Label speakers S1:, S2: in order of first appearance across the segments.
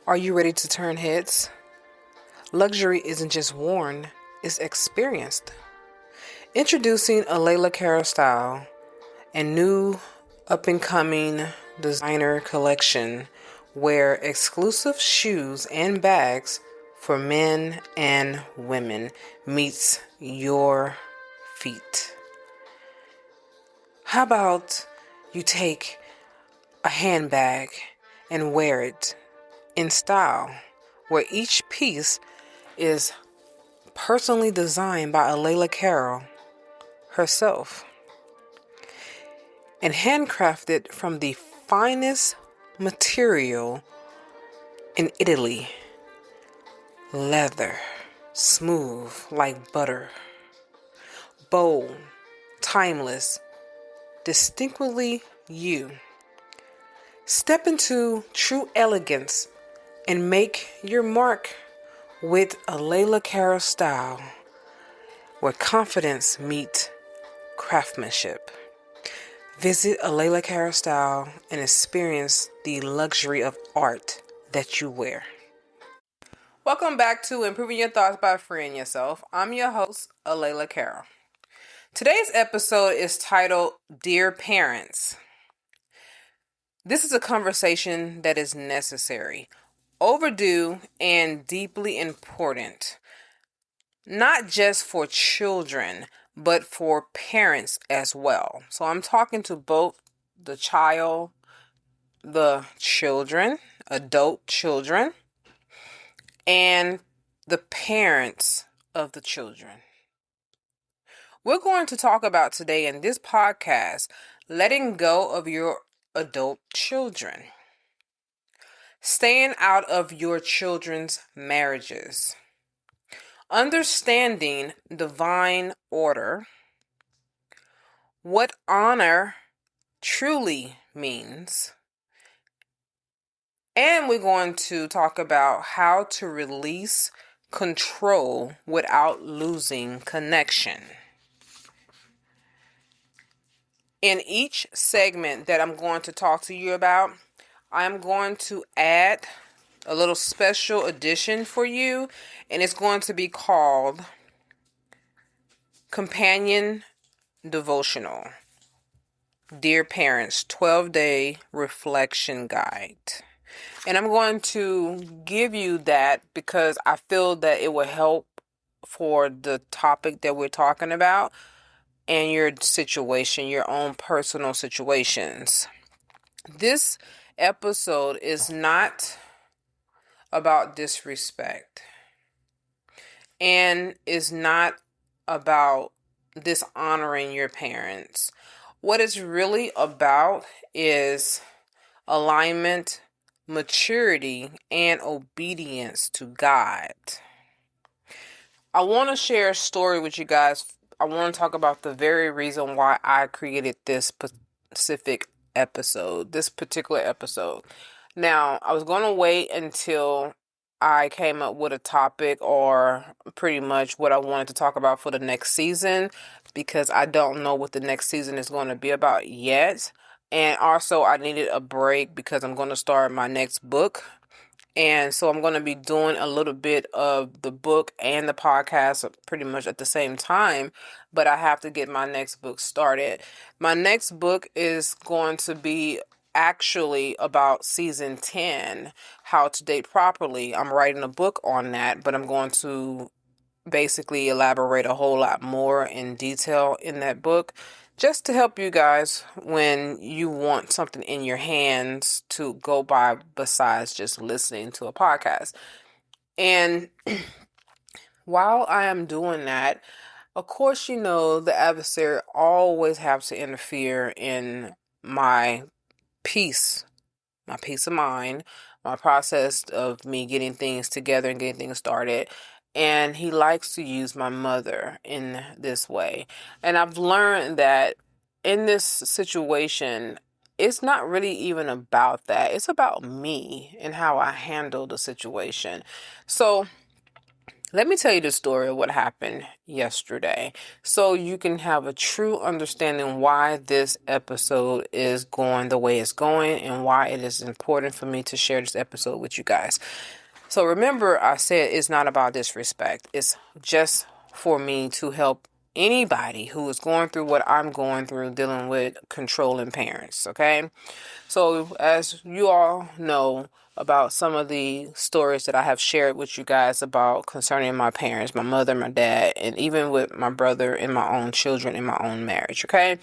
S1: Are you ready to turn heads? Luxury isn't just worn, it's experienced. Introducing a Layla Cara style and new up-and-coming designer collection where exclusive shoes and bags for men and women meets your feet. How about you take a handbag and wear it in style, where each piece is personally designed by Layla Carroll herself and handcrafted from the finest material in Italy. Leather, smooth like butter, bold, timeless, distinctly you. Step into true elegance and make your mark with a Layla Cara style where confidence meets craftsmanship. Visit a Layla Cara style and experience the luxury of art that you wear. Welcome back to Improving Your Thoughts by Freeing Yourself. I'm your host, Layla Cara. Today's episode is titled Dear Parents. This is a conversation that is necessary, overdue, and deeply important. Not just for children, but for parents as well. So I'm talking to both the child, the children, adult children, and the parents of the children. We're going to talk about today in this podcast, letting go of your adult children, staying out of your children's marriages, understanding divine order, what honor truly means, and we're going to talk about how to release control without losing connection. In each segment that I'm going to talk to you about, I'm going to add a little special edition for you, and it's going to be called Companion Devotional. Dear Parents, 12-Day Reflection Guide. And I'm going to give you that because I feel that it will help for the topic that we're talking about and your situation, your own personal situations. This episode is not about disrespect and is not about dishonoring your parents. What it's really about is alignment, maturity, and obedience to God. I want to share a story with you guys. I want to talk about the very reason why I created this particular episode. Now, I was going to wait until I came up with a topic or pretty much what I wanted to talk about for the next season, because I don't know what the next season is going to be about yet. And also I needed a break because I'm going to start my next book. And so I'm going to be doing a little bit of the book and the podcast pretty much at the same time, but I have to get my next book started. My next book is going to be actually about season 10, How to Date Properly. I'm writing a book on that, but I'm going to basically elaborate a whole lot more in detail in that book, just to help you guys when you want something in your hands to go by besides just listening to a podcast. And while I am doing that, of course, you know, the adversary always has to interfere in my peace of mind, my process of me getting things together and getting things started. And he likes to use my mother in this way. And I've learned that in this situation, it's not really even about that. It's about me and how I handle the situation. So Let me tell you the story of what happened yesterday so you can have a true understanding why this episode is going the way it's going and why it is important for me to share this episode with you guys. So remember, I said it's not about disrespect. It's just for me to help anybody who is going through what I'm going through dealing with controlling parents, okay? So as you all know about some of the stories that I have shared with you guys about concerning my parents, my mother, my dad, and even with my brother and my own children in my own marriage, okay?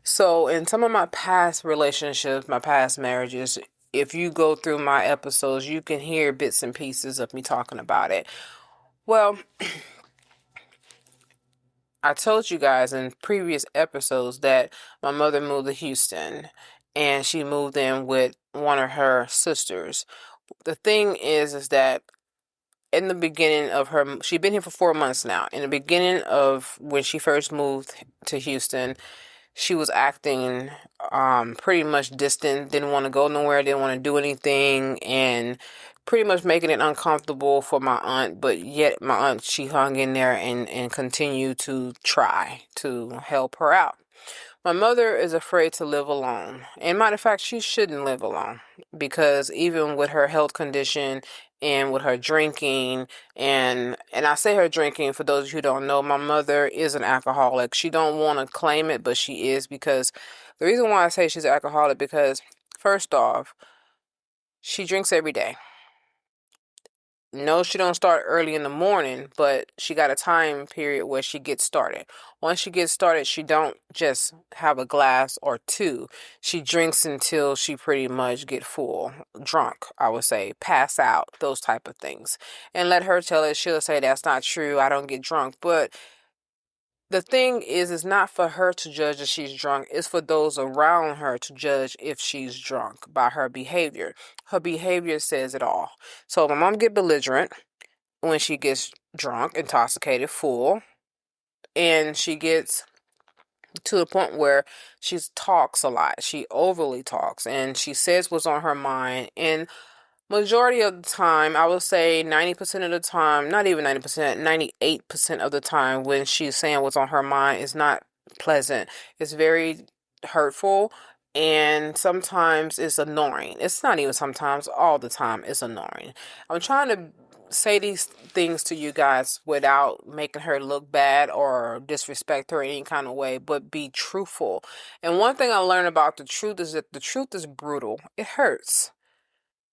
S1: So in some of my past relationships, my past marriages, if you go through my episodes, you can hear bits and pieces of me talking about it. Well, I told you guys in previous episodes that my mother moved to Houston and she moved in with one of her sisters. The thing is that in the beginning of her, she'd been here for 4 months now. In the beginning of when she first moved to Houston, she was acting pretty much distant, didn't want to go nowhere, didn't want to do anything, and pretty much making it uncomfortable for my aunt. But yet my aunt, she hung in there and continued to try to help her out. My mother is afraid to live alone. And matter of fact, she shouldn't live alone because even with her health condition and with her drinking and I say her drinking for those who don't know, my mother is an alcoholic. She don't want to claim it, but she is, because the reason why I say she's an alcoholic, because first off, she drinks every day. No, she don't start early in the morning, but she got a time period where she gets started. Once she gets started, she don't just have a glass or two. She drinks until she pretty much get full, drunk, I would say, pass out, those type of things. And let her tell it, she'll say that's not true, I don't get drunk. But the thing is, it's not for her to judge if she's drunk. It's for those around her to judge if she's drunk by her behavior. Her behavior says it all. So my mom get belligerent when she gets drunk, intoxicated, full, and she gets to the point where she talks a lot. She overly talks, and she says what's on her mind. And majority of the time, I would say 90% of the time, not even 90%, 98% of the time when she's saying what's on her mind is not pleasant. It's very hurtful, and sometimes it's annoying. It's not even sometimes, all the time it's annoying. I'm trying to say these things to you guys without making her look bad or disrespect her in any kind of way, but be truthful. And one thing I learned about the truth is that the truth is brutal. It hurts.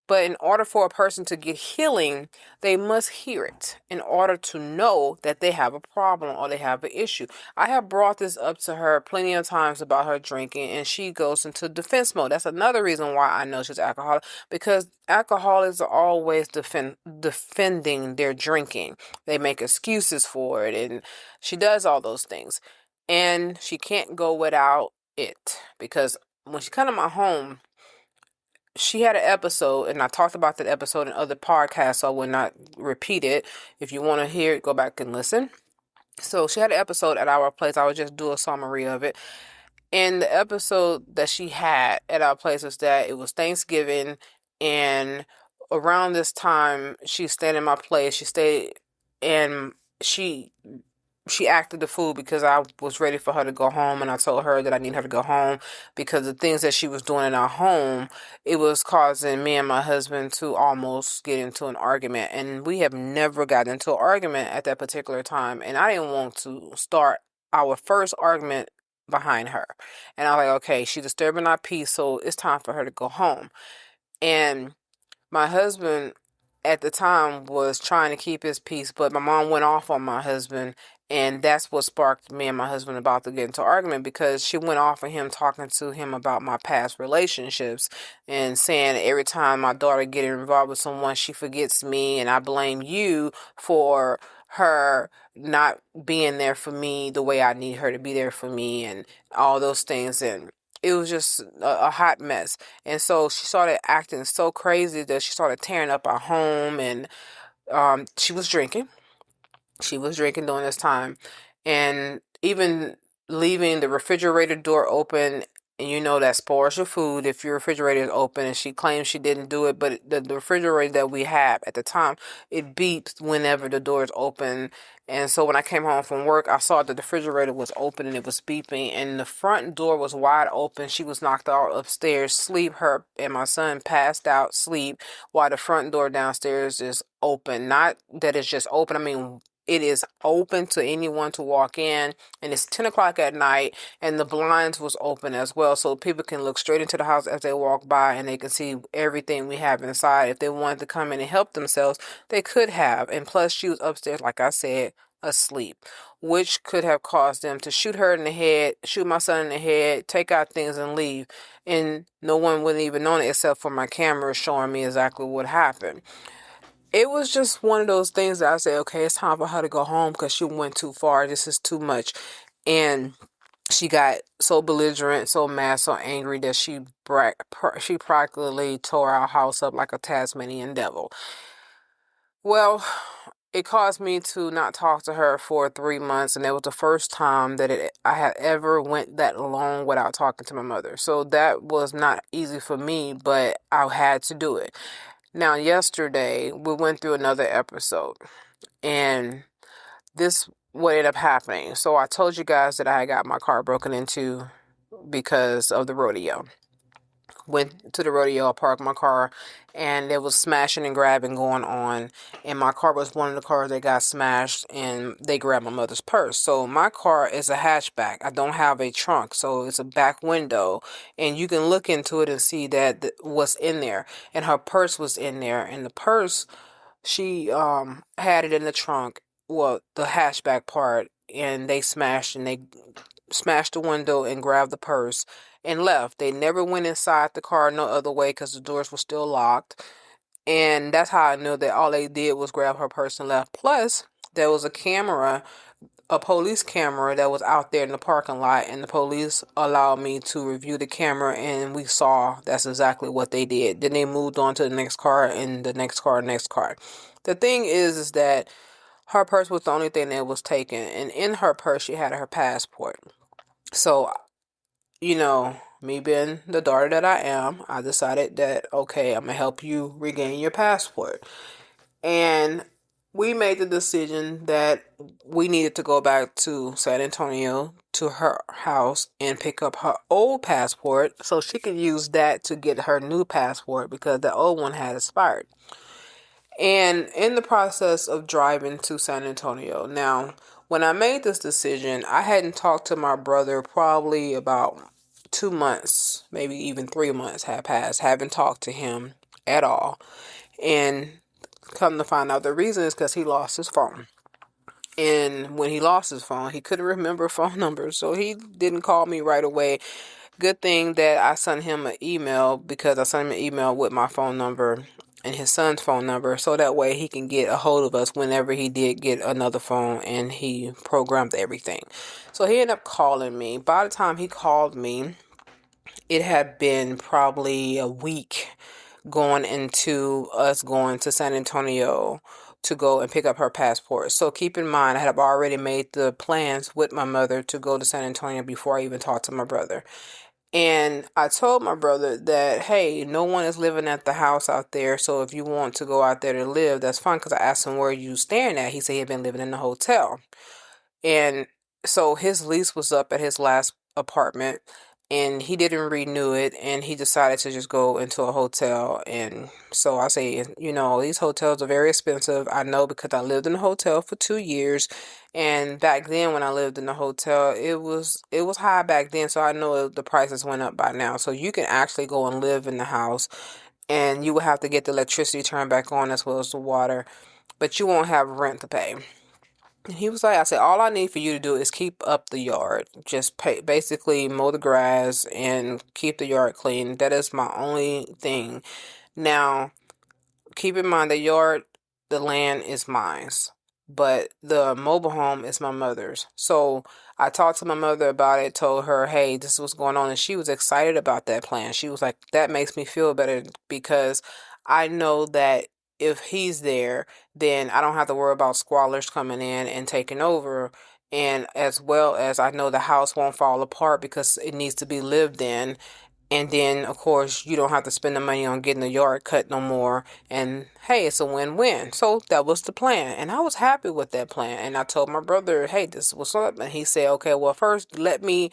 S1: But in order for a person to get healing, they must hear it in order to know that they have a problem or they have an issue. I have brought this up to her plenty of times about her drinking, and she goes into defense mode. That's another reason why I know she's alcoholic, because alcoholics are always defending their drinking. They make excuses for it, and she does all those things. And she can't go without it, because when she come to my home, she had an episode, and I talked about that episode in other podcasts, so I will not repeat it. If you want to hear it, go back and listen. So she had an episode at our place. I would just do a summary of it. And the episode that she had at our place was that it was Thanksgiving, and around this time, she stayed in my place. She stayed, and she acted the fool because I was ready for her to go home, and I told her that I need her to go home because the things that she was doing in our home, it was causing me and my husband to almost get into an argument. And we have never gotten into an argument at that particular time, and I didn't want to start our first argument behind her. And I was like, okay, she's disturbing our peace, so it's time for her to go home. And my husband at the time was trying to keep his peace, but my mom went off on my husband, and that's what sparked me and my husband about to get into argument, because she went off on him, talking to him about my past relationships and saying every time my daughter get involved with someone, she forgets me, and I blame you for her not being there for me the way I need her to be there for me, and all those things. And it was just a hot mess. And so she started acting so crazy that she started tearing up our home, and she was drinking. She was drinking during this time, and even leaving the refrigerator door open And you know that spoils your food if your refrigerator is open, and she claims she didn't do it, but the refrigerator that we have at the time, it beeps whenever the door is open. And so when I came home from work, I saw that the refrigerator was open and it was beeping, and the front door was wide open. She was knocked out upstairs, sleep. Her and my son passed out, sleep, while the front door downstairs is open. Not that it's just open, I mean, it is open to anyone to walk in, and it's 10 o'clock at night, and the blinds was open as well, so people can look straight into the house as they walk by, and they can see everything we have inside. If they wanted to come in and help themselves, they could have. And plus, she was upstairs, like I said, asleep, which could have caused them to shoot her in the head, shoot my son in the head, take out things and leave. And no one would even know it except for my camera showing me exactly what happened. It was just one of those things that I said, okay, it's time for her to go home because she went too far. This is too much. And she got so belligerent, so mad, so angry that she practically tore our house up like a Tasmanian devil. Well, it caused me to not talk to her for 3 months, and it was the first time that I had ever went that long without talking to my mother. So that was not easy for me, but I had to do it. Now, yesterday, we went through another episode, and this what ended up happening. So I told you guys that I got my car broken into because of the rodeo. Went to the rodeo, I parked my car, and there was smashing and grabbing going on. And my car was one of the cars that got smashed, and they grabbed my mother's purse. So my car is a hatchback. I don't have a trunk, so it's a back window, and you can look into it and see that what's in there. And her purse was in there, and the purse, she had it in the trunk, well, the hatchback part, and they smashed the window and grabbed the purse and left. They never went inside the car no other way because the doors were still locked. And that's how I knew that all they did was grab her purse and left. Plus, there was a police camera that was out there in the parking lot, and the police allowed me to review the camera, and we saw that's exactly what they did. Then they moved on to the next car, and the next car, next car. The thing is that her purse was the only thing that was taken, and in her purse she had her passport. So, me being the daughter that I am, I decided that, okay, I'm going to help you regain your passport. And we made the decision that we needed to go back to San Antonio to her house and pick up her old passport so she could use that to get her new passport because the old one had expired. And in the process of driving to San Antonio, now, when I made this decision, I hadn't talked to my brother probably about 2 months, maybe even 3 months had passed. Haven't talked to him at all. And come to find out the reason is because he lost his phone. And when he lost his phone, he couldn't remember phone numbers, so he didn't call me right away. Good thing that I sent him an email, because I sent him an email with my phone number and his son's phone number, so that way he can get a hold of us whenever he did get another phone, and he programmed everything. So he ended up calling me. By the time he called me, it had been probably a week going into us going to San Antonio to go and pick up her passport. So keep in mind, I had already made the plans with my mother to go to San Antonio before I even talked to my brother. And I told my brother that, hey, no one is living at the house out there, so if you want to go out there to live, that's fine, because I asked him where you staying at. He said he had been living in the hotel. And so his lease was up at his last apartment, and he didn't renew it, and he decided to just go into a hotel. And so I say, these hotels are very expensive. I know, because I lived in a hotel for 2 years, and back then when I lived in the hotel, it was high back then, so I know the prices went up by now. So you can actually go and live in the house, and you will have to get the electricity turned back on as well as the water, but you won't have rent to pay. And he was like, I said, all I need for you to do is keep up the yard. Just basically mow the grass and keep the yard clean. That is my only thing. Now, keep in mind, the land is mine, but the mobile home is my mother's. So I talked to my mother about it, told her, hey, this is what's going on. And she was excited about that plan. She was like, that makes me feel better, because I know that if he's there, then I don't have to worry about squalors coming in and taking over. and as well as I know the house won't fall apart because it needs to be lived in. And then, of course, you don't have to spend the money on getting the yard cut no more. And hey, it's a win-win. So that was the plan. And I was happy with that plan. And I told my brother, hey, this is what's up. And he said, okay, well, first let me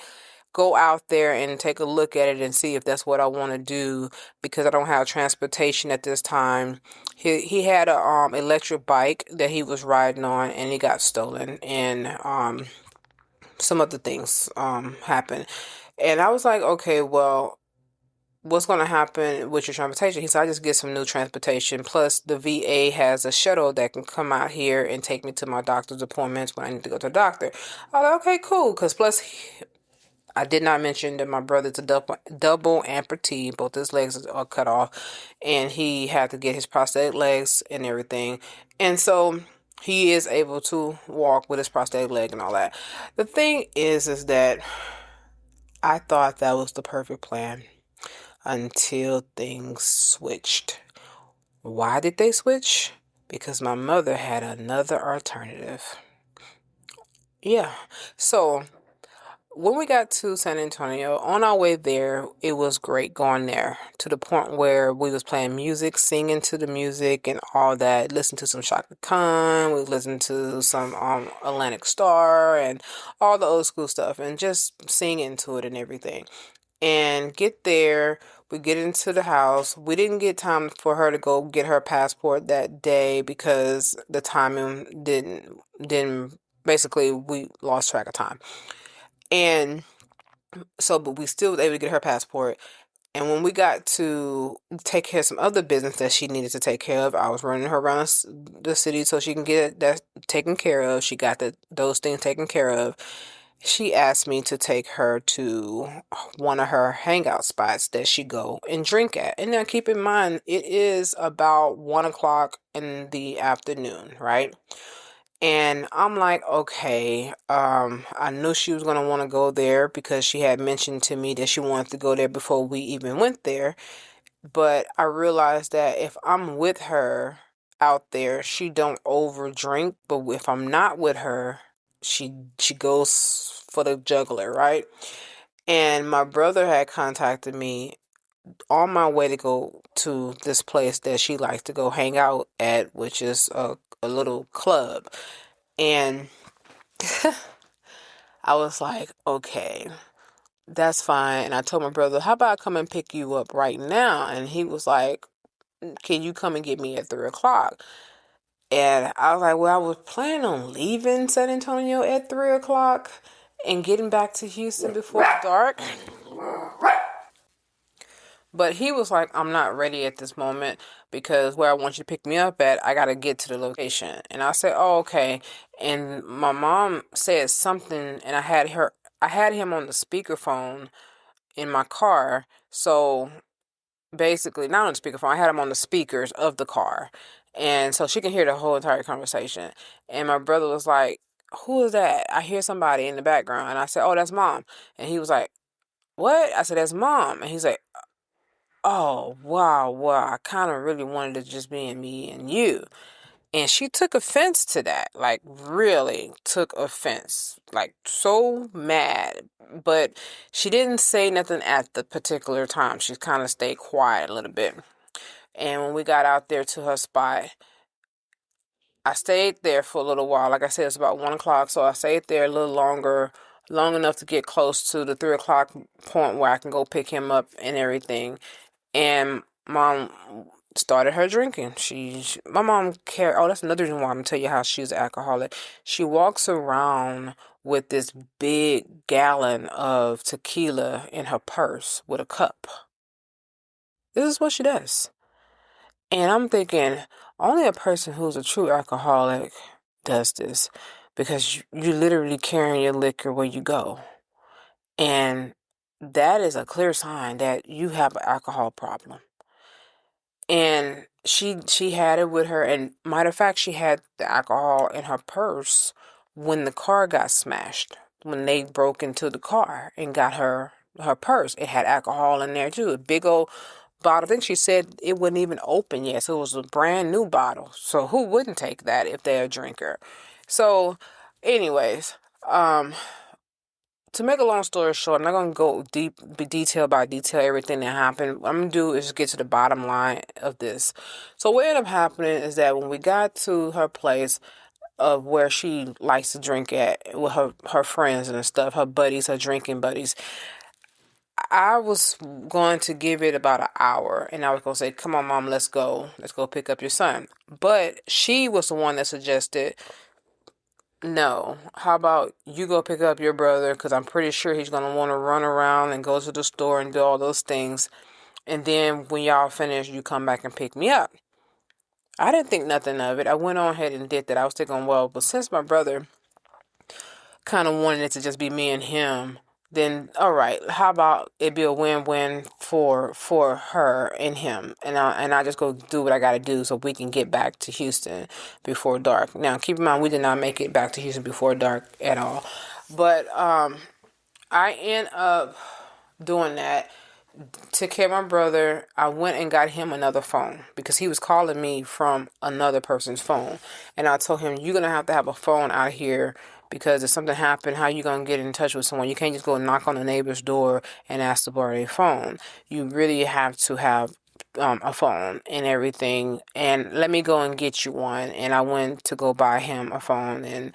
S1: go out there and take a look at it and see if that's what I want to do, because I don't have transportation at this time. He had a electric bike that he was riding on, and it got stolen, and some other things happened. And I was like, okay, well, what's going to happen with your transportation? He said, I just get some new transportation. Plus, the VA has a shuttle that can come out here and take me to my doctor's appointments when I need to go to the doctor. I was like, okay, cool. Because plus, I did not mention that my brother's a double amputee. Both his legs are cut off. And he had to get his prosthetic legs and everything. And so he is able to walk with his prosthetic leg and all that. The thing is that I thought that was the perfect plan until things switched. Why did they switch? Because my mother had another alternative. Yeah. So when we got to San Antonio, on our way there, it was great going there, to the point where we was playing music, singing to the music and all that, listening to some Shaka Khan, we listened to some Atlantic Star and all the old school stuff, and just singing to it and everything. And get there, we get into the house. We didn't get time for her to go get her passport that day because the timing didn't basically, we lost track of time. And so, but we still was able to get her passport. And when we got to take care of some other business that she needed to take care of, I was running her around the city so she can get that taken care of. She got those things taken care of. She asked me to take her to one of her hangout spots that she go and drink at. And now keep in mind, it is about 1 o'clock in the afternoon, right? And I'm like, okay, I knew she was going to want to go there because she had mentioned to me that she wanted to go there before we even went there. But I realized that if I'm with her out there, she don't over drink. But if I'm not with her, she goes for the juggler, right? And my brother had contacted me on my way to go to this place that she likes to go hang out at, which is a little club. And I was like, okay, that's fine. And I told my brother, how about I come and pick you up right now? And he was like, can you come and get me at 3 o'clock? And I was like, well, I was planning on leaving San Antonio at 3 o'clock and getting back to Houston before dark. But he was like, I'm not ready at this moment because where I want you to pick me up at, I got to get to the location. And I said, oh, okay. And my mom said something, and I had him on the speakerphone in my car. So basically, not on the speakerphone, I had him on the speakers of the car. And so she can hear the whole entire conversation. And my brother was like, who is that? I hear somebody in the background. And I said, oh, that's mom. And he was like, what? I said, that's mom. And he's like, oh, wow, I kind of really wanted to just be in me and you. And she took offense to that, like really took offense, like so mad. But she didn't say nothing at the particular time. She kind of stayed quiet a little bit. And when we got out there to her spot, I stayed there for a little while. Like I said, it's about 1 o'clock. So I stayed there a little longer, long enough to get close to the 3 o'clock point where I can go pick him up and everything. And mom started her drinking. My mom cared. Oh, that's another reason why I'm gonna tell you how she's an alcoholic. She walks around with this big gallon of tequila in her purse with a cup. This is what she does. And I'm thinking, only a person who's a true alcoholic does this, because you literally carrying your liquor where you go. And that is a clear sign that you have an alcohol problem. And she had it with her, and matter of fact, she had the alcohol in her purse when the car got smashed. When they broke into the car and got her purse, it had alcohol in there too. A big old bottle. I think she said it wasn't even open yet, so it was a brand new bottle. So who wouldn't take that if they're a drinker? So, anyways, Um, to make a long story short, I'm not gonna go deep, be detail by detail everything that happened. What I'm gonna do is just get to the bottom line of this. So what ended up happening is that when we got to her place of where she likes to drink at with her friends and stuff, her buddies, her drinking buddies, I was going to give it about an hour, and I was going to say, come on, mom, let's go. Let's go pick up your son. But she was the one that suggested, no, how about you go pick up your brother? Because I'm pretty sure he's going to want to run around and go to the store and do all those things. And then when y'all finish, you come back and pick me up. I didn't think nothing of it. I went on ahead and did that. I was thinking, well, but since my brother kind of wanted it to just be me and him, then all right, how about it be a win-win for her and him, and I just go do what I got to do so we can get back to Houston before dark. Now, keep in mind we did not make it back to Houston before dark at all, but I end up doing that. Took care of my brother. I went and got him another phone because he was calling me from another person's phone. And I told him, you're going to have a phone out here because if something happened, how you going to get in touch with someone? You can't just go knock on the neighbor's door and ask to borrow a phone. You really have to have a phone and everything. And let me go and get you one. And I went to go buy him a phone and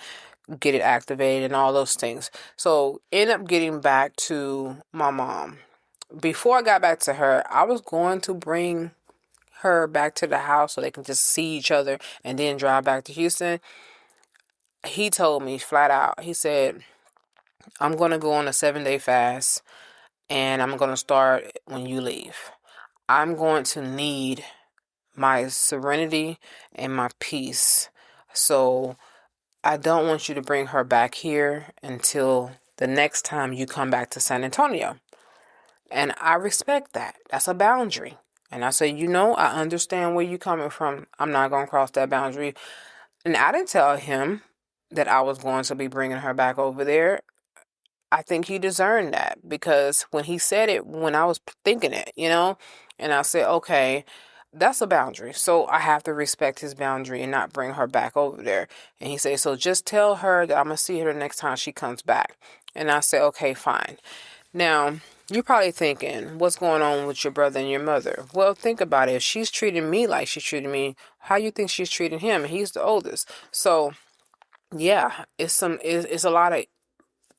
S1: get it activated and all those things. So end up getting back to my mom. Before I got back to her, I was going to bring her back to the house so they can just see each other and then drive back to Houston. He told me flat out, he said, I'm going to go on a 7-day fast and I'm going to start when you leave. I'm going to need my serenity and my peace. So I don't want you to bring her back here until the next time you come back to San Antonio. And I respect that. That's a boundary. And I say, I understand where you're coming from. I'm not going to cross that boundary. And I didn't tell him that I was going to be bringing her back over there. I think he discerned that because when he said it, when I was thinking it, and I said, okay, that's a boundary. So I have to respect his boundary and not bring her back over there. And he said, so just tell her that I'm going to see her the next time she comes back. And I said, okay, fine. Now, you're probably thinking, what's going on with your brother and your mother? Well, think about it. If she's treating me like she's treating me, how you think she's treating him? He's the oldest. So, yeah, it's a lot of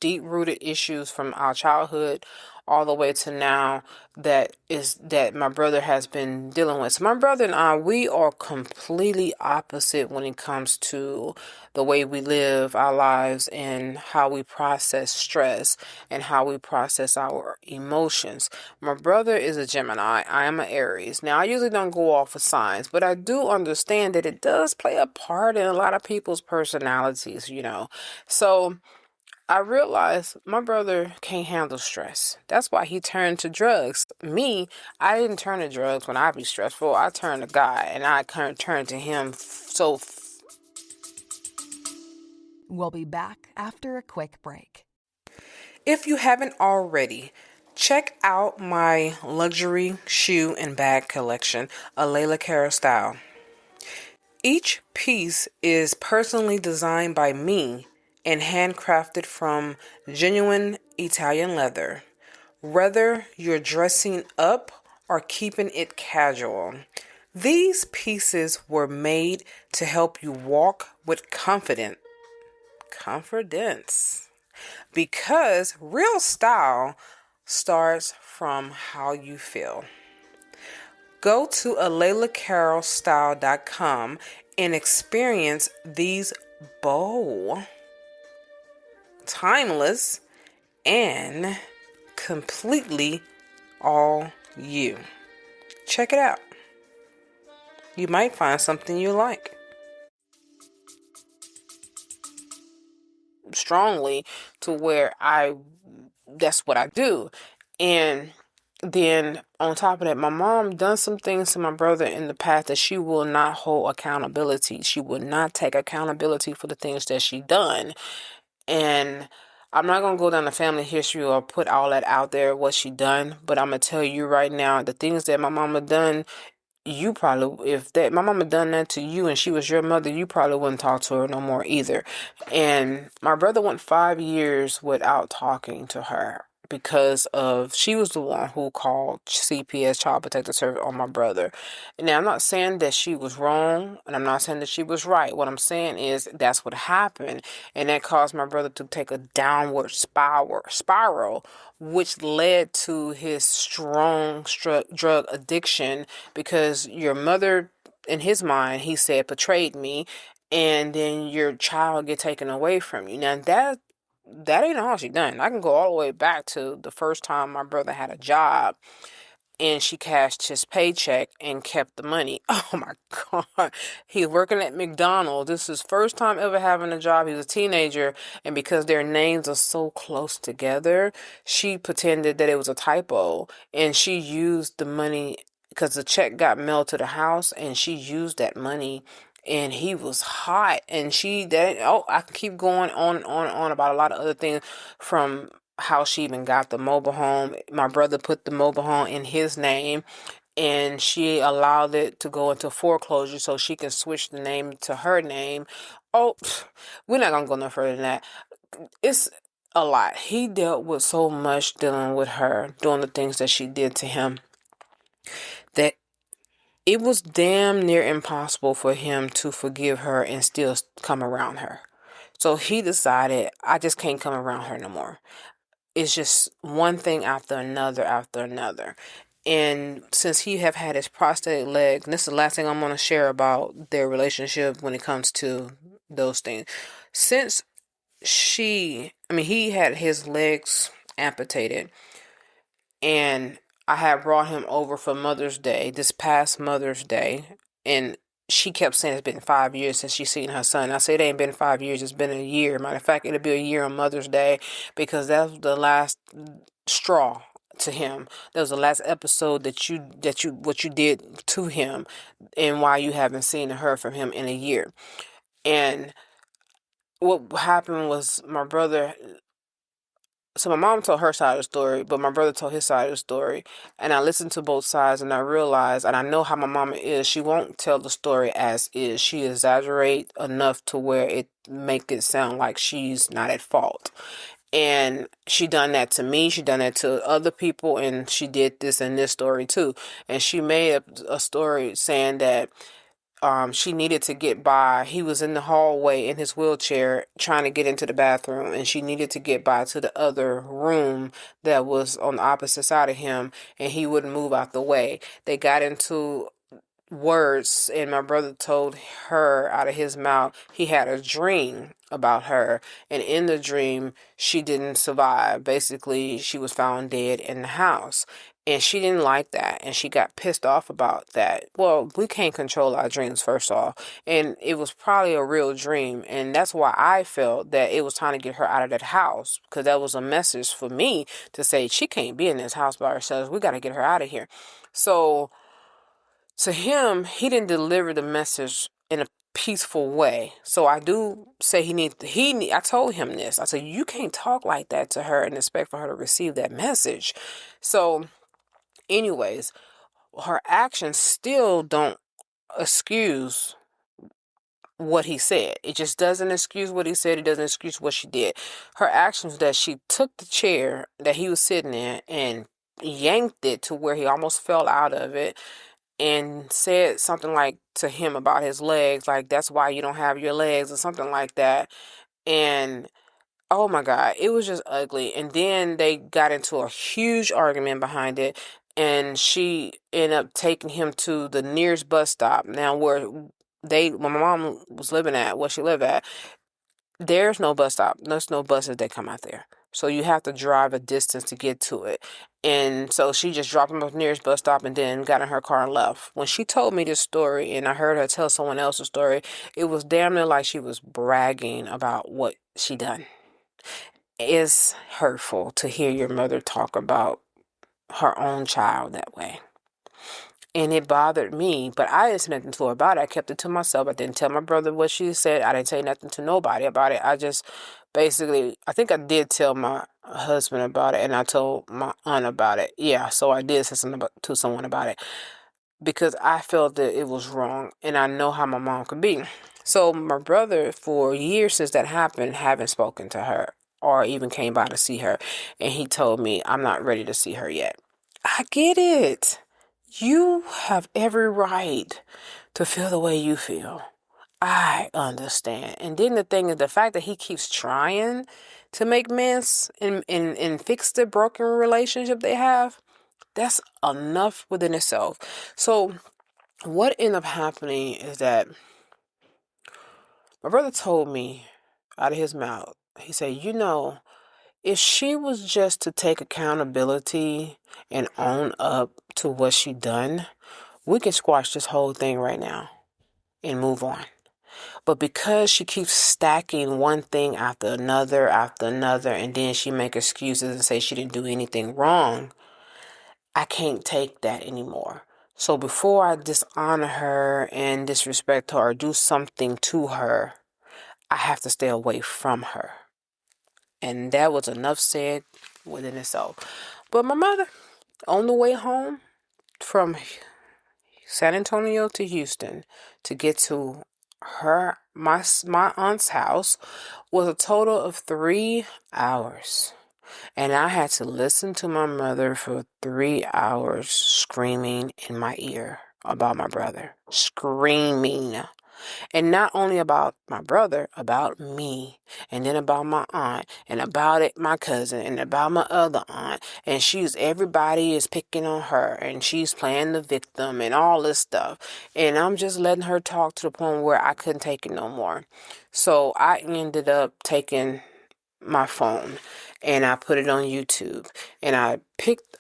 S1: deep-rooted issues from our childhood all the way to now that my brother has been dealing with. So my brother and I, we are completely opposite when it comes to the way we live our lives and how we process stress and how we process our emotions. My brother is a Gemini. I am an Aries. Now, I usually don't go off of signs, but I do understand that it does play a part in a lot of people's personalities, So I realized my brother can't handle stress. That's why he turned to drugs. Me, I didn't turn to drugs when I be stressful. I turned to God, and I turned to him.
S2: We'll be back after a quick break.
S1: If you haven't already, check out my luxury shoe and bag collection, a Layla Cara style. Each piece is personally designed by me and handcrafted from genuine Italian leather. Whether you're dressing up or keeping it casual, these pieces were made to help you walk with confidence. Because real style starts from how you feel. Go to alaylacarolstyle.com and experience these bold, timeless, and completely all you. Check it out. You might find something you like. Strongly to where that's what I do. And then on top of that, my mom done some things to my brother in the past that she will not hold accountability. She will not take accountability for the things that she done. And I'm not going to go down the family history or put all that out there, what she done. But I'm going to tell you right now, the things that my mama done, you probably, if that my mama done that to you and she was your mother, you probably wouldn't talk to her no more either. And my brother went 5 years without talking to her because of she was the one who called CPS, Child Protective Service, on my brother. Now I'm not saying that she was wrong, and I'm not saying that she was right. What I'm saying is that's what happened, and that caused my brother to take a downward spiral, which led to his strong drug addiction, because your mother, in his mind, he said, betrayed me, and then your child get taken away from you. Now that ain't all she done. I can go all the way back to the first time my brother had a job and she cashed his paycheck and kept the money. Oh my God. He's working at McDonald's. This is his first time ever having a job. He was a teenager, and because their names are so close together, she pretended that it was a typo, and she used the money because the check got mailed to the house, and she used that money. And he was hot, and I can keep going on about a lot of other things, from how she even got the mobile home. My brother put the mobile home in his name, and she allowed it to go into foreclosure so she can switch the name to her name. Oh, we're not gonna go no further than that. It's a lot. He dealt with so much dealing with her, doing the things that she did to him, that it was damn near impossible for him to forgive her and still come around her. So he decided, I just can't come around her no more. It's just one thing after another after another. And since he have had his prosthetic leg, and this is the last thing I'm going to share about their relationship when it comes to those things. Since he had his legs amputated, and I had brought him over for Mother's Day, this past Mother's Day, and she kept saying it's been 5 years since she's seen her son. I said it ain't been 5 years, it's been a year. Matter of fact, it'll be a year on Mother's Day, because that was the last straw to him. That was the last episode that you what you did to him, and why you haven't seen or heard from him in a year. And what happened was so my mom told her side of the story, but my brother told his side of the story. And I listened to both sides, and I realized, and I know how my mama is, she won't tell the story as is. She exaggerate enough to where it make it sound like she's not at fault. And she done that to me, she done that to other people, and she did this in this story too. And she made a story saying that she needed to get by. He was in the hallway in his wheelchair trying to get into the bathroom, and she needed to get by to the other room that was on the opposite side of him, and he wouldn't move out the way. They got into words, and my brother told her out of his mouth he had a dream about her, and in the dream she didn't survive. Basically, she was found dead in the house, and she didn't like that, and she got pissed off about that. Well, we can't control our dreams, first off, and it was probably a real dream, and that's why I felt that it was time to get her out of that house, because that was a message for me to say she can't be in this house by herself. We got to get her out of here. So to him, he didn't deliver the message in a peaceful way. So I do say I told him this. I said, you can't talk like that to her and expect for her to receive that message. So anyways, her actions still don't excuse what he said. It just doesn't excuse what he said. It doesn't excuse what she did. Her actions, that she took the chair that he was sitting in and yanked it to where he almost fell out of it, and said something like to him about his legs, like, that's why you don't have your legs, or something like that. And oh my God, it was just ugly. And then they got into a huge argument behind it, and she ended up taking him to the nearest bus stop. Now, when my mom was living at, where she lived at, there's no bus stop. There's no buses that come out there. So you have to drive a distance to get to it. And so she just dropped him off the nearest bus stop and then got in her car and left. When she told me this story and I heard her tell someone else's story, it was damn near like she was bragging about what she done. It's hurtful to hear your mother talk about her own child that way. And it bothered me, but I didn't say nothing to her about it. I kept it to myself. I didn't tell my brother what she said. I didn't say nothing to nobody about it. I just basically, I think I did tell my husband about it, and I told my aunt about it. Yeah, so I did say something to someone about it. because I felt that it was wrong, and I know how my mom could be. So my brother, for years since that happened, haven't spoken to her or even came by to see her. And he told me, I'm not ready to see her yet. I get it. You have every right to feel the way you feel. I understand. And then the thing is, the fact that he keeps trying to make mess and fix the broken relationship they have, that's enough within itself. So what ended up happening is that my brother told me out of his mouth, he said, if she was just to take accountability and own up to what she done, we can squash this whole thing right now and move on. But because she keeps stacking one thing after another, and then she make excuses and say she didn't do anything wrong, I can't take that anymore. So before I dishonor her and disrespect her or do something to her, I have to stay away from her. And that was enough said within itself. But my mother, on the way home from San Antonio to Houston to get to my aunt's house, was a total of 3 hours. And I had to listen to my mother for 3 hours screaming in my ear about my brother. Screaming. And not only about my brother, about me, and then about my aunt, and about my cousin, and about my other aunt. And everybody is picking on her, and she's playing the victim, and all this stuff. And I'm just letting her talk to the point where I couldn't take it no more. So I ended up taking my phone, and I put it on YouTube, and I picked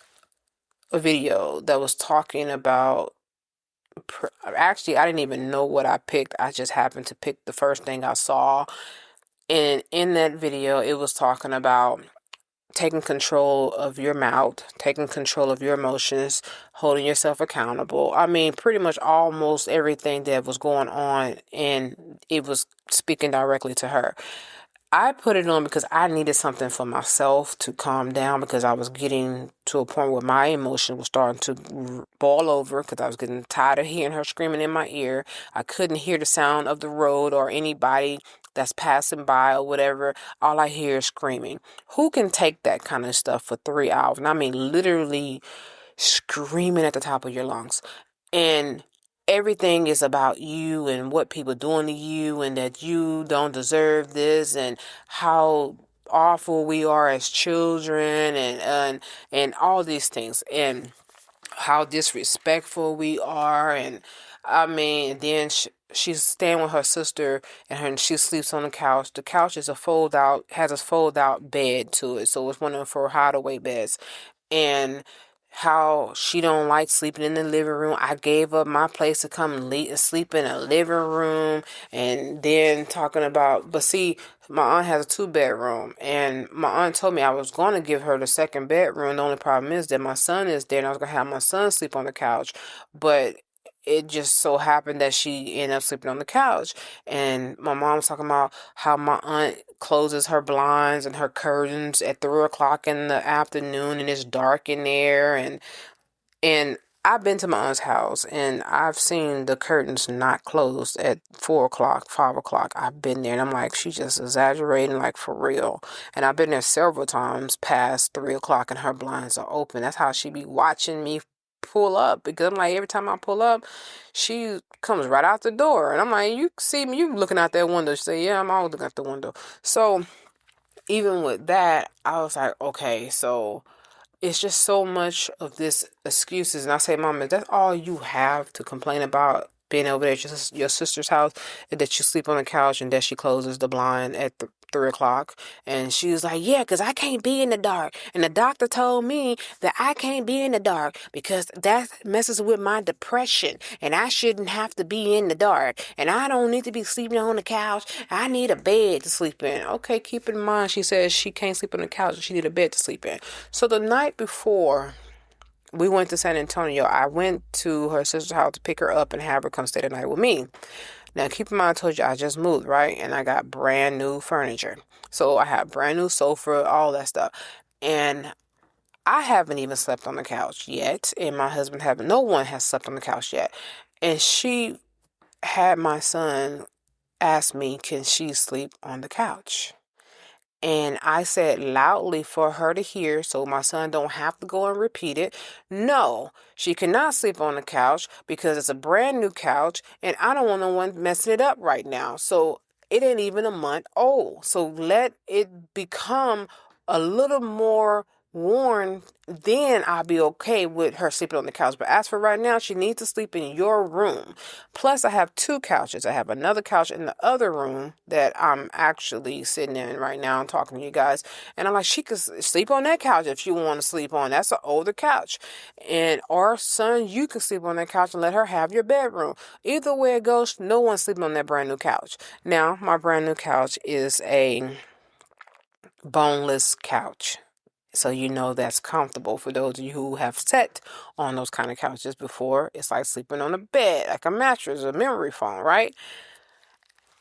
S1: a video that was talking about. Actually, I didn't even know what I picked. I just happened to pick the first thing I saw. And in that video, it was talking about taking control of your mouth, taking control of your emotions, holding yourself accountable. I mean, pretty much almost everything that was going on, and it was speaking directly to her. I put it on because I needed something for myself to calm down, because I was getting to a point where my emotion was starting to boil over, because I was getting tired of hearing her screaming in my ear. I couldn't hear the sound of the road or anybody that's passing by or whatever. All I hear is screaming. Who can take that kind of stuff for 3 hours? And I mean literally screaming at the top of your lungs. And everything is about you and what people doing to you, and that you don't deserve this, and how awful we are as children, and all these things, and how disrespectful we are. And I mean, then she's staying with her sister, and she sleeps on the couch. The couch is has a fold out bed to it, so it's one of her hideaway beds. And how she don't like sleeping in the living room. I gave up my place to come and sleep in a living room. And then talking about, but see, my aunt has a 2-bedroom, and my aunt told me I was going to give her the second bedroom. The only problem is that my son is there, and I was going to have my son sleep on the couch. But it just so happened that she ended up sleeping on the couch. And my mom was talking about how my aunt closes her blinds and her curtains at 3 o'clock in the afternoon, and it's dark in there. And I've been to my aunt's house, and I've seen the curtains not closed at 4 o'clock, 5 o'clock. I've been there, and I'm like, she's just exaggerating, like, for real. And I've been there several times past 3 o'clock, and her blinds are open. That's how she be watching me pull up, because I'm like, every time I pull up, she comes right out the door, and I'm like, you see me, you looking out that window. She say, yeah, I'm always looking out the window. So even with that, I was like, okay, so it's just so much of this excuses. And I say, Mom, is that all you have to complain about, being over there at your sister's house, that you sleep on the couch and that she closes the blind at 3 o'clock? And she was like, yeah, because I can't be in the dark. And the doctor told me that I can't be in the dark because that messes with my depression. And I shouldn't have to be in the dark. And I don't need to be sleeping on the couch. I need a bed to sleep in. Okay, keep in mind, she says she can't sleep on the couch. She need a bed to sleep in. So the night before we went to San Antonio, I went to her sister's house to pick her up and have her come stay the night with me. Now, keep in mind, I told you I just moved, right? And I got brand new furniture. So I had brand new sofa, all that stuff. And I haven't even slept on the couch yet, and my husband haven't. No one has slept on the couch yet. And she had my son ask me, can she sleep on the couch? And I said loudly for her to hear so my son don't have to go and repeat it. No, she cannot sleep on the couch because it's a brand new couch and I don't want no one messing it up right now. So it ain't even a month old. So let it become a little more worn, then I'll be okay with her sleeping on the couch. But as for right now, she needs to sleep in your room. Plus, I have two couches. I have another couch in the other room that I'm actually sitting in right now and talking to you guys. And I'm like, she could sleep on that couch if you want to sleep on. That's an older couch. And our son, you can sleep on that couch and let her have your bedroom. Either way it goes, no one's sleeping on that brand new couch. Now, my brand new couch is a boneless couch. So you know that's comfortable for those of you who have sat on those kind of couches before. It's like sleeping on a bed, like a mattress, a memory foam, right?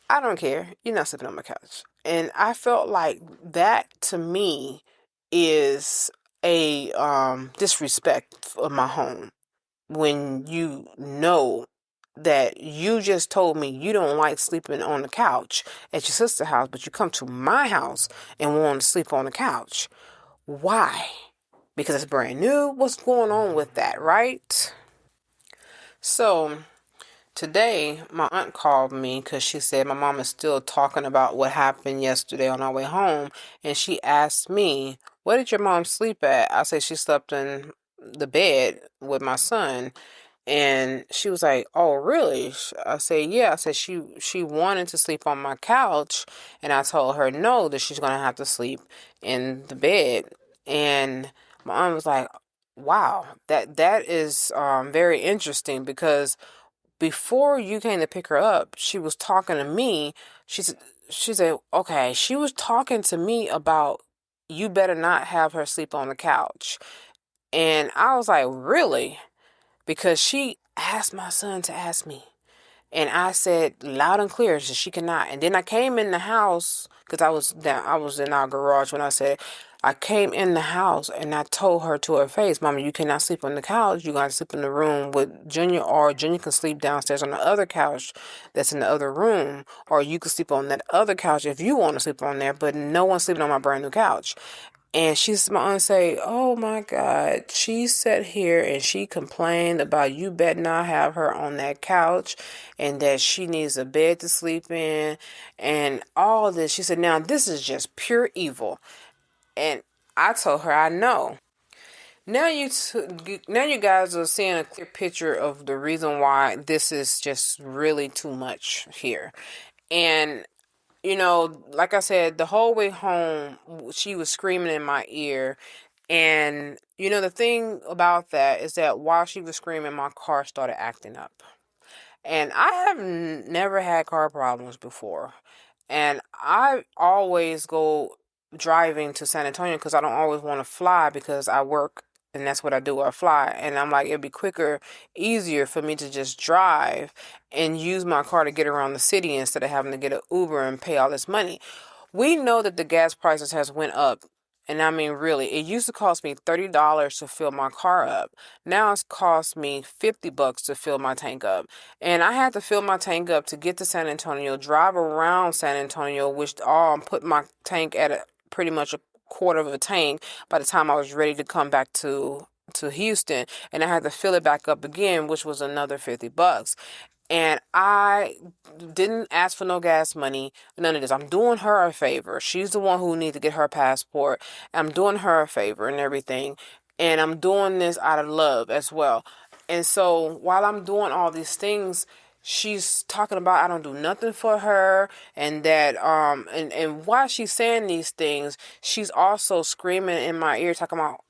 S1: I don't care. You're not sleeping on my couch. And I felt like that to me is a disrespect of my home. When you know that you just told me you don't like sleeping on the couch at your sister's house, but you come to my house and want to sleep on the couch. Why? Because it's brand new? What's going on with that, right? So today, my aunt called me because she said my mom is still talking about what happened yesterday on our way home. And she asked me, where did your mom sleep at? I said she slept in the bed with my son. And she was like, oh, really? I said, yeah. I said she wanted to sleep on my couch. And I told her no, that she's going to have to sleep in the bed. And my aunt was like, wow, that is very interesting because before you came to pick her up, she was talking to me. She said, okay, she was talking to me about you better not have her sleep on the couch. And I was like, really? Because she asked my son to ask me. And I said loud and clear that she cannot. And then I came in the house because I was in our garage when I came in the house and I told her to her face, Mama, you cannot sleep on the couch. You got to sleep in the room with Junior, or Junior can sleep downstairs on the other couch that's in the other room, or you can sleep on that other couch if you want to sleep on there, but no one's sleeping on my brand new couch. And my aunt say, oh my God, she sat here and she complained about you better not have her on that couch and that she needs a bed to sleep in and all this. She said, now this is just pure evil. And I told her, I know. Now now you guys are seeing a clear picture of the reason why this is just really too much here. And like I said, the whole way home, she was screaming in my ear. And, the thing about that is that while she was screaming, my car started acting up. And I have never had car problems before. And I always go driving to San Antonio because I don't always want to fly because I work and that's what I do. I fly. And I'm like, it'd be quicker, easier for me to just drive and use my car to get around the city instead of having to get an Uber and pay all this money. We know that the gas prices has went up. And I mean, really, it used to cost me $30 to fill my car up. Now it's cost me $50 to fill my tank up. And I had to fill my tank up to get to San Antonio, drive around San Antonio, which put my tank at pretty much a quarter of a tank by the time I was ready to come back to Houston. And I had to fill it back up again, which was another $50. And I didn't ask for no gas money, none of this. I'm doing her a favor. She's the one who needs to get her passport. I'm doing her a favor and everything. And I'm doing this out of love as well. And so while I'm doing all these things, she's talking about I don't do nothing for her and that and while she's saying these things, she's also screaming in my ear talking about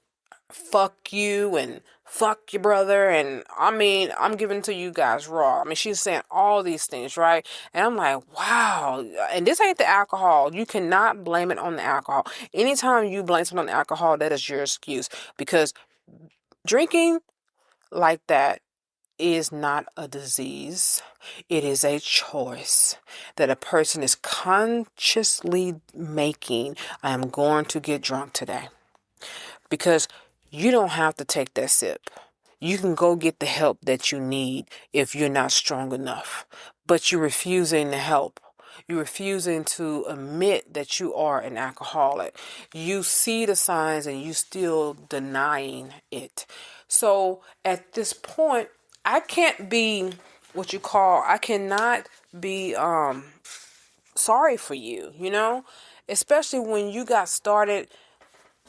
S1: fuck you and fuck your brother. And I mean, I'm giving to you guys raw. I mean, she's saying all these things, right? And I'm like, wow. And this ain't the alcohol. You cannot blame it on the alcohol. Anytime you blame something on the alcohol, that is your excuse. Because drinking like that is not a disease. It is a choice that a person is consciously making. I am going to get drunk today. Because you don't have to take that sip. You can go get the help that you need if you're not strong enough. But you're refusing to help. You're refusing to admit that you are an alcoholic. You see the signs and you still denying it. So at this point, I can't be I cannot be sorry for you, especially when you got started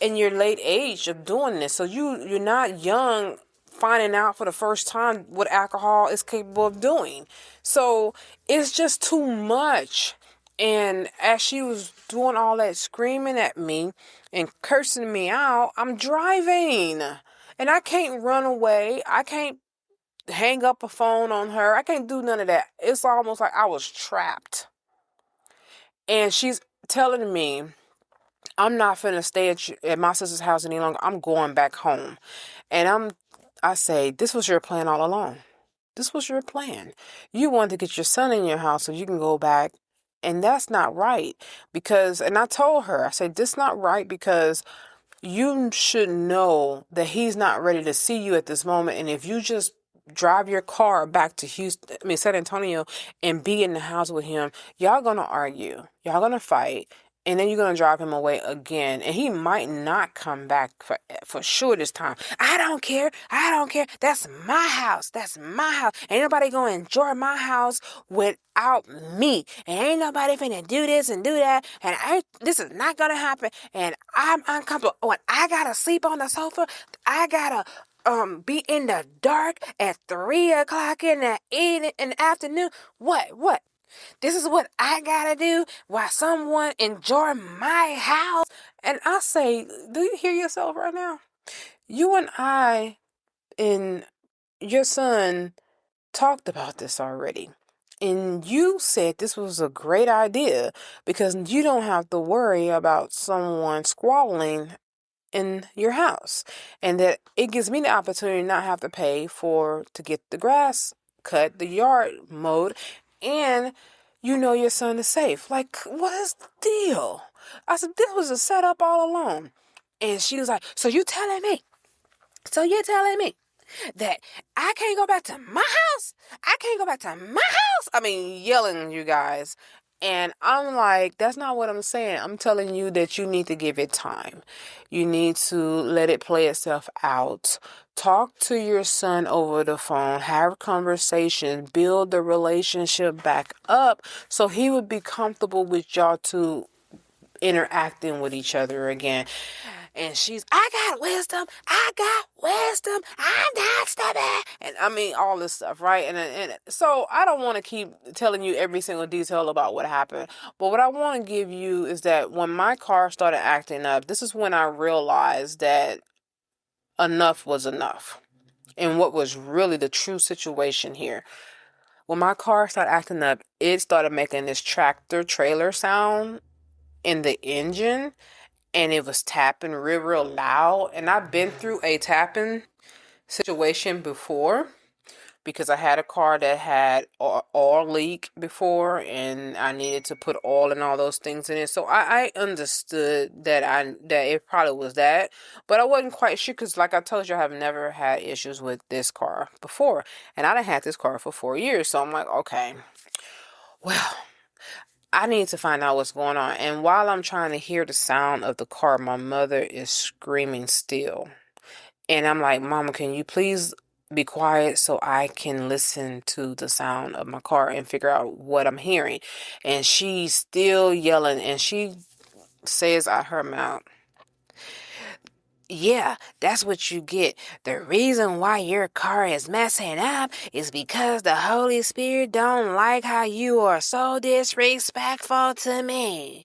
S1: in your late age of doing this. So you're not young finding out for the first time what alcohol is capable of doing. So it's just too much. And as she was doing all that screaming at me and cursing me out, I'm driving. And I can't run away. I can't hang up a phone on her. I can't do none of that. It's almost like I was trapped. And she's telling me, I'm not finna stay at my sister's house any longer. I'm going back home. And I say, this was your plan all along. This was your plan. You wanted to get your son in your house so you can go back. And that's not right. And I told her, I said, this is not right because you should know that he's not ready to see you at this moment. And if you just drive your car back to San Antonio and be in the house with him, y'all gonna argue. Y'all gonna fight. And then you're going to drive him away again. And he might not come back for sure this time. I don't care. I don't care. That's my house. That's my house. Ain't nobody going to enjoy my house without me. And ain't nobody finna do this and do that. And this is not going to happen. And I'm uncomfortable. When I got to sleep on the sofa, I got to be in the dark at 3 o'clock in the afternoon. What? This is what I gotta do while someone enjoy my house. And I say, do you hear yourself right now? You and I and your son talked about this already. And you said this was a great idea because you don't have to worry about someone squabbling in your house. And that it gives me the opportunity to not have to pay to get the grass cut, the yard mowed, and your son is safe. Like, what is the deal? I said, this was a setup all along. And she was like, so you're telling me that I can't go back to my house? I can't go back to my house? I mean, yelling, you guys. And I'm like, that's not what I'm saying. I'm telling you that you need to give it time. You need to let it play itself out. Talk to your son over the phone. Have conversations. Build the relationship back up so he would be comfortable with y'all two interacting with each other again. And I got wisdom, I'm not stupid. And I mean, all this stuff, right? And so I don't want to keep telling you every single detail about what happened. But what I want to give you is that when my car started acting up, this is when I realized that enough was enough. And what was really the true situation here. When my car started acting up, it started making this tractor trailer sound in the engine. And it was tapping real loud. And I've been through a tapping situation before because I had a car that had oil leak before and I needed to put oil and all those things in it. So I understood that it probably was that, but I wasn't quite sure because like I told you, I have never had issues with this car before. And I done had this car for 4 years. So I'm like, okay, well, I need to find out what's going on. And while I'm trying to hear the sound of the car, my mother is screaming still. And I'm like, Mama, can you please be quiet so I can listen to the sound of my car and figure out what I'm hearing? And she's still yelling and she says out her mouth, yeah, that's what you get. The reason why your car is messing up is because the Holy Spirit don't like how you are so disrespectful to me.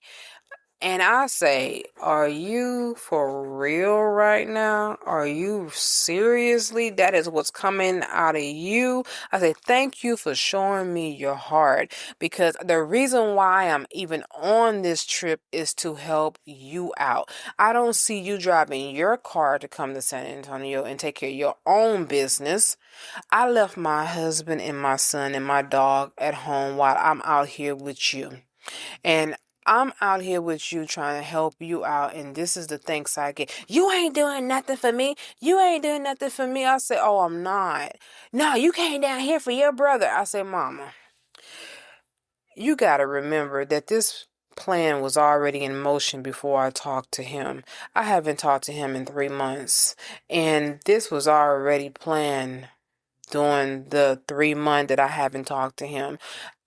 S1: And I say, are you for real right now? Are you seriously? That is what's coming out of you? I say, thank you for showing me your heart because the reason why I'm even on this trip is to help you out. I don't see you driving your car to come to San Antonio and take care of your own business. I left my husband and my son and my dog at home while I'm out here with you. And I'm out here with you trying to help you out, and this is the thanks I get. You ain't doing nothing for me. You ain't doing nothing for me. I say, oh, I'm not. No, you came down here for your brother. I say, Mama, you got to remember that this plan was already in motion before I talked to him. I haven't talked to him in 3 months, and this was already planned during the 3 months that I haven't talked to him.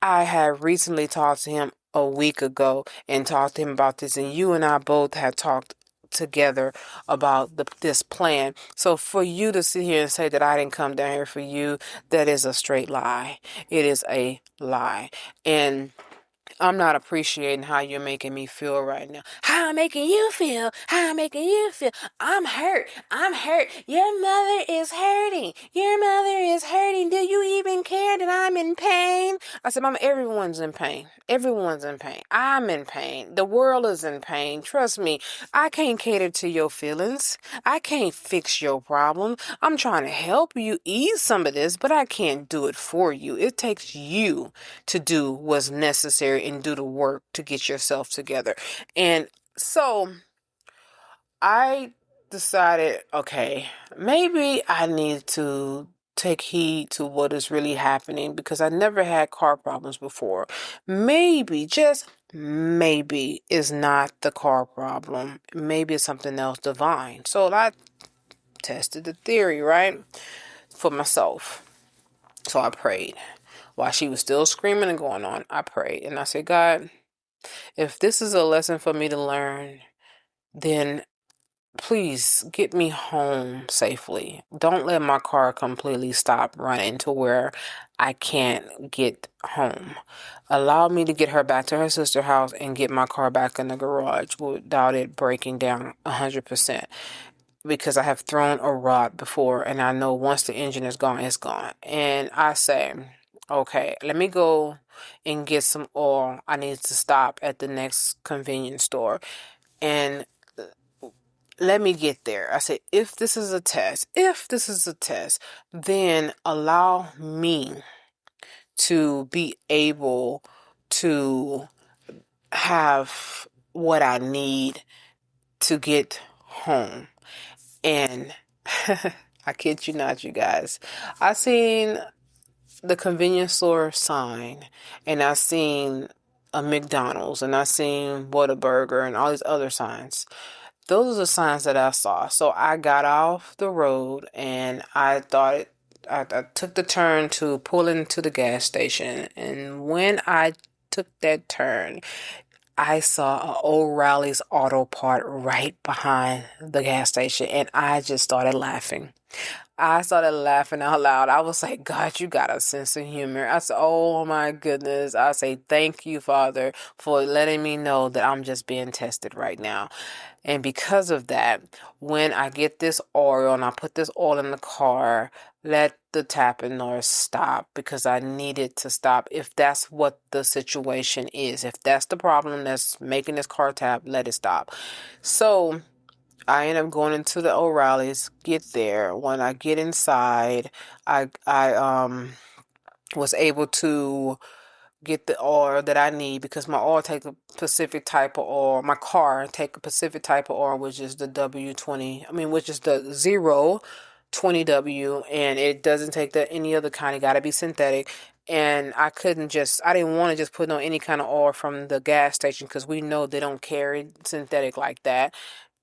S1: I had recently talked to him a week ago and talked to him about this, and you and I both had talked together about this plan. So for you to sit here and say that I didn't come down here for you, that is a straight lie. It is a lie. And I'm not appreciating how you're making me feel right now. How I'm making you feel. How I'm making you feel. I'm hurt. I'm hurt. Your mother is hurting. Your mother is hurting. Do you even care that I'm in pain? I said, Mama, everyone's in pain. Everyone's in pain. I'm in pain. The world is in pain. Trust me. I can't cater to your feelings. I can't fix your problem. I'm trying to help you ease some of this, but I can't do it for you. It takes you to do what's necessary and do the work to get yourself together. And so I decided, okay, maybe I need to take heed to what is really happening because I never had car problems before. Maybe, just maybe, is not the car problem. Maybe it's something else divine. So I tested the theory, right, for myself. So I prayed. While she was still screaming and going on, I prayed. And I said, God, if this is a lesson for me to learn, then please get me home safely. Don't let my car completely stop running to where I can't get home. Allow me to get her back to her sister's house and get my car back in the garage without it breaking down 100%. Because I have thrown a rod before and I know once the engine is gone, it's gone. And I say, okay, let me go and get some oil. I need to stop at the next convenience store and let me get there. I said, if this is a test, then allow me to be able to have what I need to get home. And I kid you not, you guys. I seen the convenience store sign, and I seen a McDonald's, and I seen Whataburger, and all these other signs. Those are the signs that I saw. So I got off the road, and I thought I took the turn to pull into the gas station. And when I took that turn, I saw an O'Reilly's Auto Part right behind the gas station, and I just started laughing. I started laughing out loud. I was like, God, you got a sense of humor. I said, oh my goodness. I say, thank you, Father, for letting me know that I'm just being tested right now. And because of that, when I get this oil and I put this oil in the car, let the tapping noise stop because I need it to stop. If that's what the situation is, if that's the problem that's making this car tap, let it stop. So I end up going into the O'Reilly's, get there. When I get inside, I was able to get the oil that I need because my oil take a specific type of oil. My car take a specific type of oil, which is the W20. Which is the 020W, and it doesn't take any other kind. It got to be synthetic. And I didn't want to just put on any kind of oil from the gas station because we know they don't carry synthetic like that.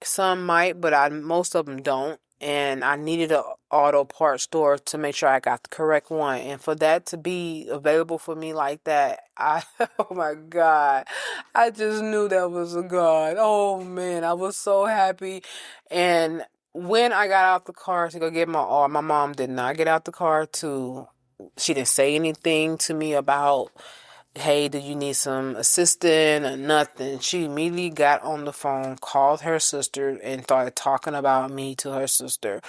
S1: Some might, but most of them don't. And I needed an auto parts store to make sure I got the correct one. And for that to be available for me like that, oh my God, I just knew that was a God. Oh man, I was so happy. And when I got out the car to go get my oil, my mom did not get out the car she didn't say anything to me about, hey, do you need some assistance or nothing? She immediately got on the phone, called her sister, and started talking about me to her sister.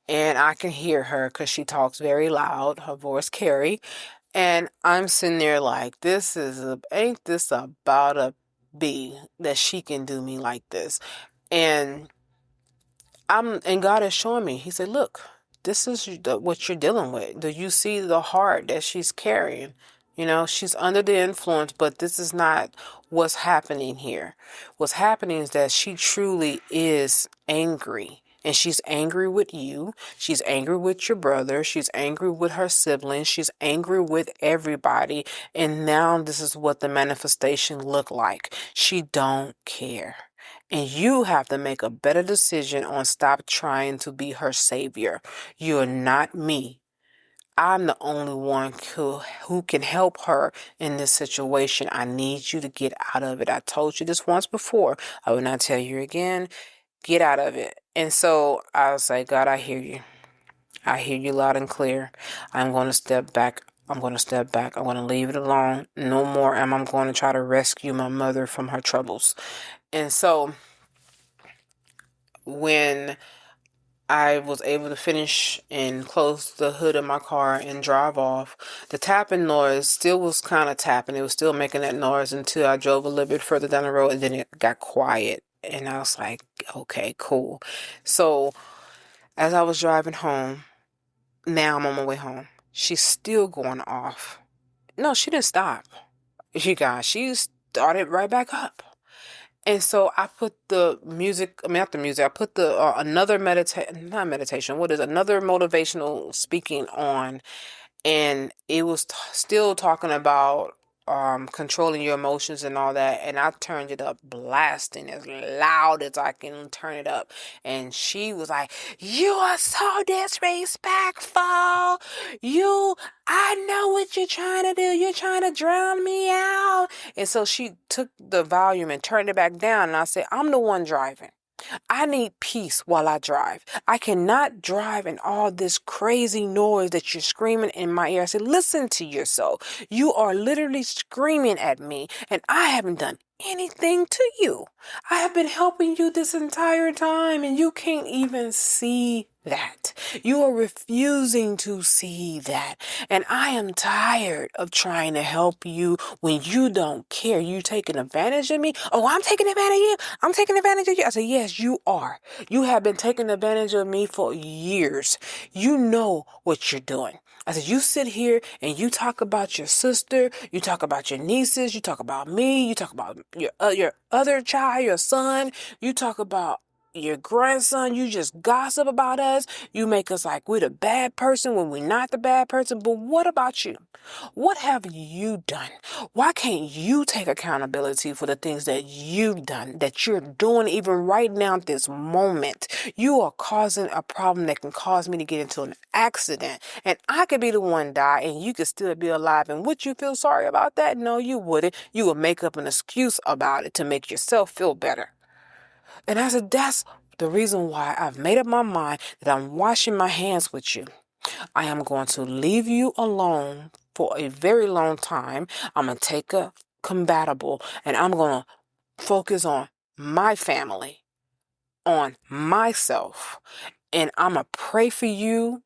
S1: And I can hear her because she talks very loud. Her voice carry. And I'm sitting there like, ain't this about a bee that she can do me like this? And God is showing me. He said, look, this is what you're dealing with. Do you see the heart that she's carrying? She's under the influence, but this is not what's happening here. What's happening is that she truly is angry. And she's angry with you. She's angry with your brother. She's angry with her siblings. She's angry with everybody. And now this is what the manifestation look like. She don't care. And you have to make a better decision on stop trying to be her savior. You're not me. I'm the only one who can help her in this situation. I need you to get out of it. I told you this once before. I will not tell you again. Get out of it. And so I was like, God, I hear you. I hear you loud and clear. I'm going to step back. I'm going to step back. I'm going to leave it alone. No more am I going to try to rescue my mother from her troubles. And so when I was able to finish and close the hood of my car and drive off, the tapping noise still was kind of tapping. It was still making that noise until I drove a little bit further down the road, and then it got quiet. And I was like, okay, cool. So as I was driving home, now I'm on my way home, she's still going off. No, she didn't stop. You guys, she started right back up. And so I put the music, not the music, I put the another not meditation, what is another motivational speaking on, and it was still talking about controlling your emotions and all that, and I turned it up blasting as loud as I can turn it up, and she was like, you are so disrespectful, I know what you're trying to do, you're trying to drown me out. And so she took the volume and turned it back down, and I said, I'm the one driving. I need peace while I drive. I cannot drive in all this crazy noise that you're screaming in my ear. I said, listen to yourself. You are literally screaming at me, and I haven't done anything to you. I have been helping you this entire time, and you can't even see that. You are refusing to see that. And I am tired of trying to help you when you don't care. You taking advantage of me? Oh, I'm taking advantage of you. I'm taking advantage of you. I said, yes, you are. You have been taking advantage of me for years. You know what you're doing. I said, you sit here and you talk about your sister, you talk about your nieces, you talk about me, you talk about your other child, your son, you talk about your grandson, you just gossip about us. You make us like we're the bad person when we're not the bad person. But what about you? What have you done? Why can't you take accountability for the things that you've done, that you're doing even right now at this moment? You are causing a problem that can cause me to get into an accident. And I could be the one die and you could still be alive. And would you feel sorry about that? No, you wouldn't. You would make up an excuse about it to make yourself feel better. And I said, that's the reason why I've made up my mind that I'm washing my hands with you. I am going to leave you alone for a very long time. I'm going to take a compatible and I'm going to focus on my family, on myself. And I'm going to pray for you.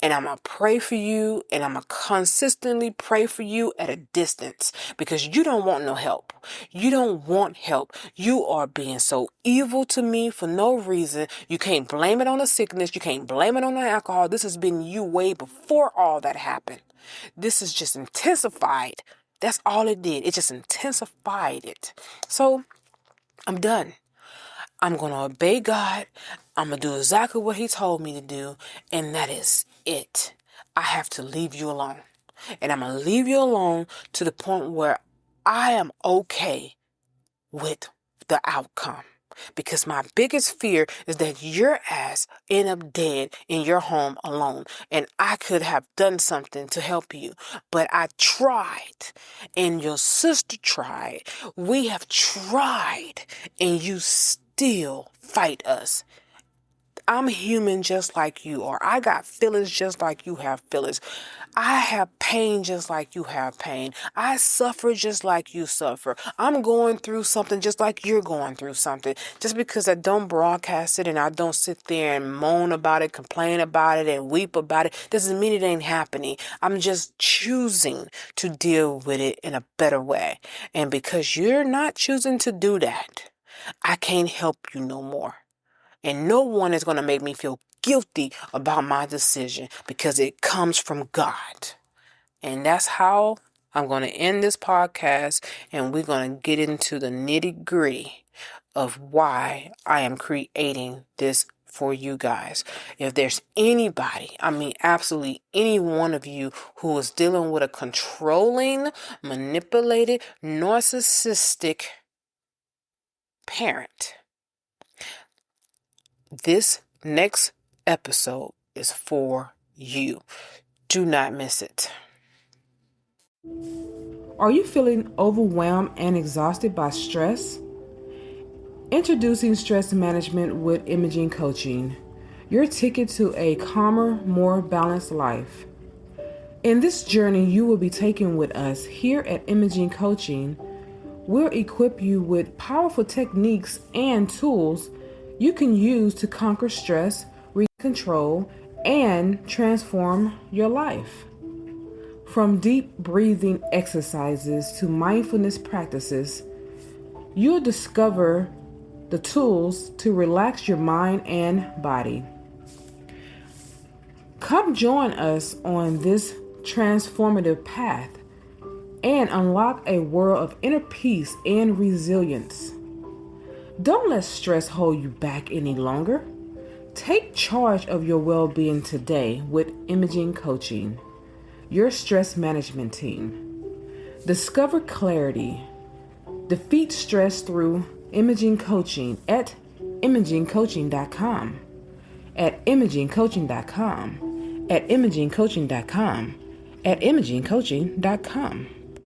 S1: And I'm going to pray for you, and I'm going to consistently pray for you at a distance because you don't want no help. You don't want help. You are being so evil to me for no reason. You can't blame it on the sickness. You can't blame it on the alcohol. This has been you way before all that happened. This is just intensified. That's all it did. It just intensified it. So I'm done. I'm going to obey God. I'm going to do exactly what he told me to do. And that is it. I have to leave you alone. And I'm going to leave you alone to the point where I am okay with the outcome. Because my biggest fear is that your ass end up dead in your home alone. And I could have done something to help you. But I tried. And your sister tried. We have tried. And you still fight us. I'm human just like you are. I got feelings just like you have feelings. I have pain just like you have pain. I suffer just like you suffer. I'm going through something just like you're going through something. Just because I don't broadcast it and I don't sit there and moan about it, complain about it, and weep about it, doesn't mean it ain't happening. I'm just choosing to deal with it in a better way. And because you're not choosing to do that, I can't help you no more. And no one is going to make me feel guilty about my decision because it comes from God. And that's how I'm going to end this podcast and we're going to get into the nitty-gritty of why I am creating this for you guys. If there's anybody, I mean absolutely any one of you who is dealing with a controlling, manipulated, narcissistic parent, this next episode is for you. Do not miss it.
S3: Are you feeling overwhelmed and exhausted by stress? Introducing Stress Management with Imaging Coaching, your ticket to a calmer, more balanced life. In this journey you will be taking with us here at Imaging Coaching, we'll equip you with powerful techniques and tools you can use to conquer stress, regain control, and transform your life. From deep breathing exercises to mindfulness practices, you'll discover the tools to relax your mind and body. Come join us on this transformative path and unlock a world of inner peace and resilience. Don't let stress hold you back any longer. Take charge of your well-being today with Imaging Coaching, your stress management team. Discover clarity. Defeat stress through Imaging Coaching at imagingcoaching.com, at imagingcoaching.com, at imagingcoaching.com, at imagingcoaching.com.